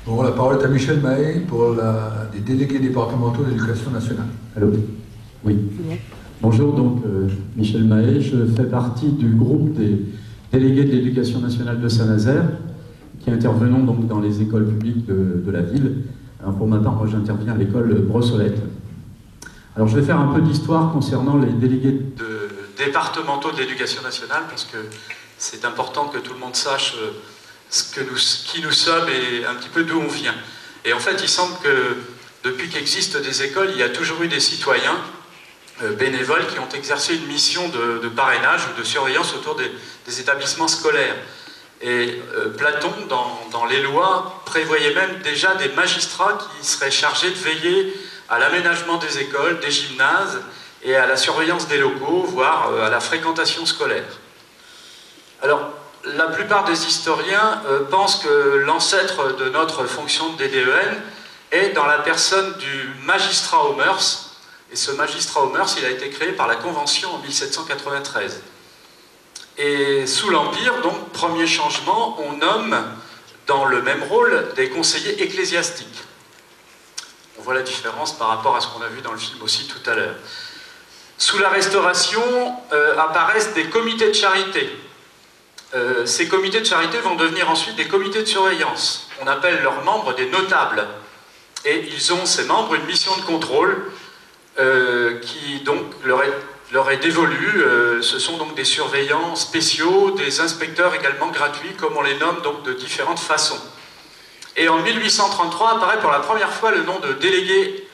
Bon, la parole est à Michel Mahé pour les délégués départementaux d'éducation nationale. Allô? Oui. Bonjour, donc Michel Mahé, je fais partie du groupe des délégués de l'éducation nationale de Saint-Nazaire, qui intervenons donc dans les écoles publiques de la ville. Alors pour ma part, moi j'interviens à l'école Brossolette. Alors je vais faire un peu d'histoire concernant les délégués départementaux de l'éducation nationale, parce que c'est important que tout le monde sache qui nous sommes et un petit peu d'où on vient. Et en fait, il semble que depuis qu'existent des écoles, il y a toujours eu des citoyens bénévoles qui ont exercé une mission de parrainage ou de surveillance autour des établissements scolaires. Et Platon, dans les lois, prévoyait même déjà des magistrats qui seraient chargés de veiller à l'aménagement des écoles, des gymnases et à la surveillance des locaux, voire à la fréquentation scolaire. Alors, la plupart des historiens pensent que l'ancêtre de notre fonction de DDEN est dans la personne du magistrat aux mœurs. Et ce magistrat aux mœurs, il a été créé par la Convention en 1793. Et sous l'Empire, donc, premier changement, on nomme dans le même rôle des conseillers ecclésiastiques. On voit la différence par rapport à ce qu'on a vu dans le film aussi tout à l'heure. Sous la Restauration apparaissent des comités de charité. Ces comités de charité vont devenir ensuite des comités de surveillance. On appelle leurs membres des notables. Et ils ont, ces membres, une mission de contrôle qui donc leur est dévolue. Ce sont donc des surveillants spéciaux, des inspecteurs également gratuits, comme on les nomme donc de différentes façons. Et en 1833 apparaît pour la première fois le nom de délégué.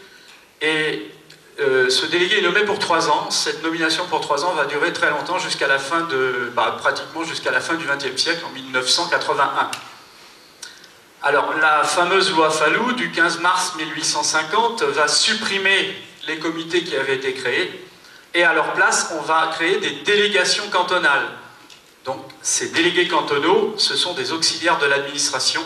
Et ce délégué est nommé pour 3 ans. Cette nomination pour 3 ans va durer très longtemps, jusqu'à la fin pratiquement jusqu'à la fin du XXe siècle, en 1981. Alors, la fameuse loi Fallou du 15 mars 1850 va supprimer les comités qui avaient été créés, et à leur place, on va créer des délégations cantonales. Donc, ces délégués cantonaux, ce sont des auxiliaires de l'administration,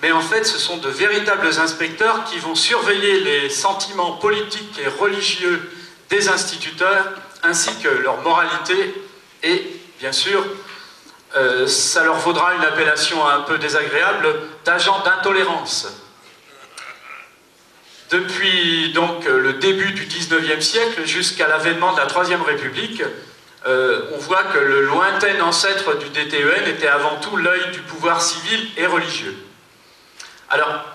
mais en fait, ce sont de véritables inspecteurs qui vont surveiller les sentiments politiques et religieux des instituteurs, ainsi que leur moralité, et bien sûr, ça leur vaudra une appellation un peu désagréable d'agents d'intolérance. Depuis donc le début du XIXe siècle jusqu'à l'avènement de la Troisième République, on voit que le lointain ancêtre du DTEN était avant tout l'œil du pouvoir civil et religieux. Alors,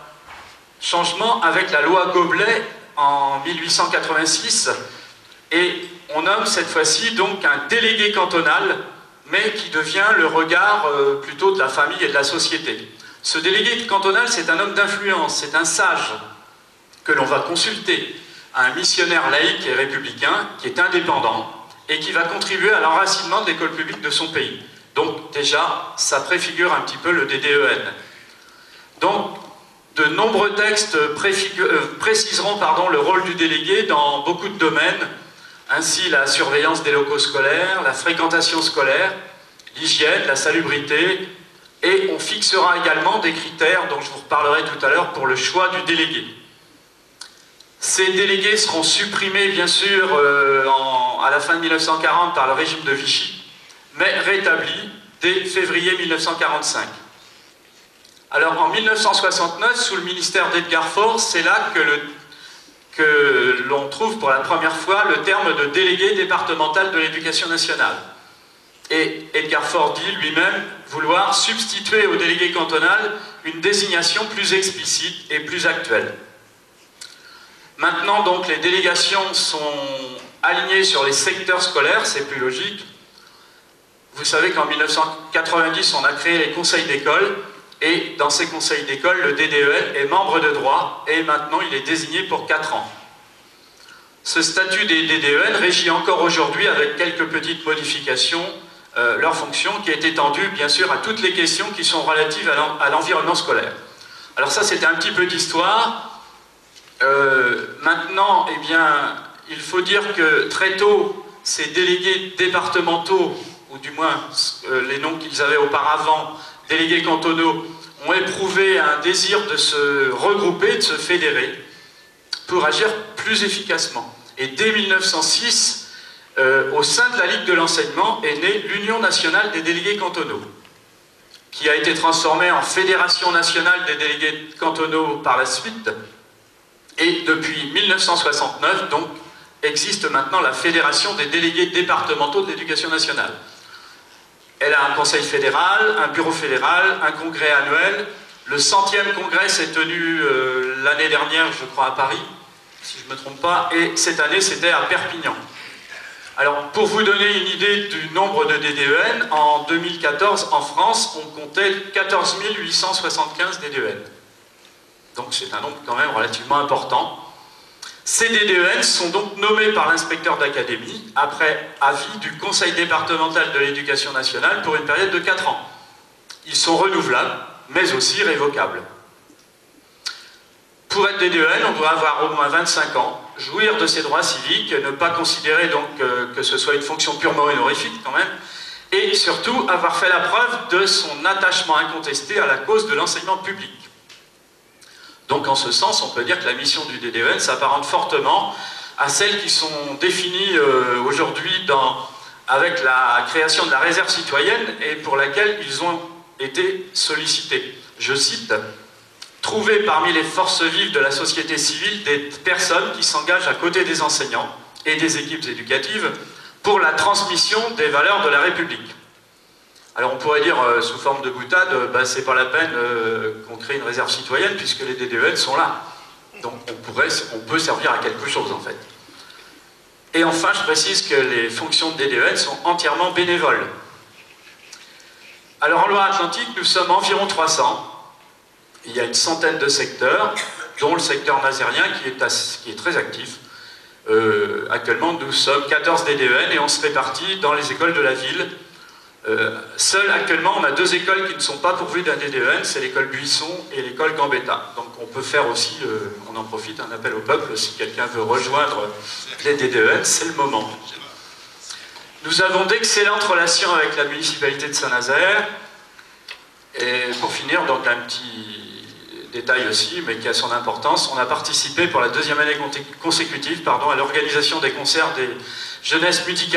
changement avec la loi Goblet en 1886, et on nomme cette fois-ci donc un délégué cantonal, mais qui devient le regard plutôt de la famille et de la société. Ce délégué cantonal, c'est un homme d'influence, c'est un sage que l'on va consulter, un missionnaire laïque et républicain qui est indépendant et qui va contribuer à l'enracinement de l'école publique de son pays. Donc déjà, ça préfigure un petit peu le DDEN. Donc, de nombreux textes préciseront le rôle du délégué dans beaucoup de domaines, ainsi la surveillance des locaux scolaires, la fréquentation scolaire, l'hygiène, la salubrité, et on fixera également des critères dont je vous reparlerai tout à l'heure pour le choix du délégué. Ces délégués seront supprimés, bien sûr, à la fin de 1940 par le régime de Vichy, mais rétablis dès février 1945. Alors, en 1969, sous le ministère d'Edgar Faure, c'est là que l'on trouve pour la première fois le terme de délégué départemental de l'éducation nationale. Et Edgar Faure dit lui-même vouloir substituer au délégué cantonal une désignation plus explicite et plus actuelle. Maintenant, donc, les délégations sont alignées sur les secteurs scolaires, c'est plus logique. Vous savez qu'en 1990, on a créé les conseils d'école, et dans ces conseils d'école, le DDEN est membre de droit, et maintenant il est désigné pour 4 ans. Ce statut des DDEN régit encore aujourd'hui, avec quelques petites modifications, leur fonction, qui est étendue, bien sûr, à toutes les questions qui sont relatives à l'environnement scolaire. Alors ça, c'était un petit peu d'histoire. Maintenant, eh bien, il faut dire que très tôt, ces délégués départementaux, ou du moins les noms qu'ils avaient auparavant, délégués cantonaux, ont éprouvé un désir de se regrouper, de se fédérer, pour agir plus efficacement. Et dès 1906, au sein de la Ligue de l'enseignement, est née l'Union nationale des délégués cantonaux. qui a été transformée en Fédération nationale des délégués cantonaux par la suite. Et depuis 1969, donc, existe maintenant la Fédération des délégués départementaux de l'éducation nationale. Elle a un conseil fédéral, un bureau fédéral, un congrès annuel. Le 100e congrès s'est tenu l'année dernière, je crois, à Paris, si je ne me trompe pas, et cette année, c'était à Perpignan. Alors, pour vous donner une idée du nombre de DDEN, en 2014, en France, on comptait 14 875 DDEN. Donc c'est un nombre quand même relativement important. Ces DDEN sont donc nommés par l'inspecteur d'académie après avis du Conseil départemental de l'éducation nationale pour une période de 4 ans. Ils sont renouvelables, mais aussi révocables. Pour être DDEN, on doit avoir au moins 25 ans, jouir de ses droits civiques, ne pas considérer donc que ce soit une fonction purement honorifique quand même, et surtout avoir fait la preuve de son attachement incontesté à la cause de l'enseignement public. Donc en ce sens, on peut dire que la mission du DDEN s'apparente fortement à celles qui sont définies aujourd'hui avec la création de la réserve citoyenne et pour laquelle ils ont été sollicités. Je cite: « Trouver parmi les forces vives de la société civile des personnes qui s'engagent à côté des enseignants et des équipes éducatives pour la transmission des valeurs de la République. » Alors on pourrait dire sous forme de boutade, c'est pas la peine qu'on crée une réserve citoyenne puisque les DDEN sont là. Donc on peut servir à quelque chose en fait. Et enfin, je précise que les fonctions de DDEN sont entièrement bénévoles. Alors en Loire-Atlantique, nous sommes environ 300. Il y a une centaine de secteurs, dont le secteur nazérien qui est très actif. Actuellement, nous sommes 14 DDEN et on se répartit dans les écoles de la ville. Seul actuellement, on a 2 écoles qui ne sont pas pourvues d'un DDEN, c'est l'école Buisson et l'école Gambetta. Donc on peut faire aussi, on en profite, un appel au peuple, si quelqu'un veut rejoindre les DDEN, c'est le moment. Nous avons d'excellentes relations avec la municipalité de Saint-Nazaire. Et pour finir, donc un petit détail aussi, mais qui a son importance, on a participé pour la 2e année consécutive à l'organisation des concerts des jeunesses musicales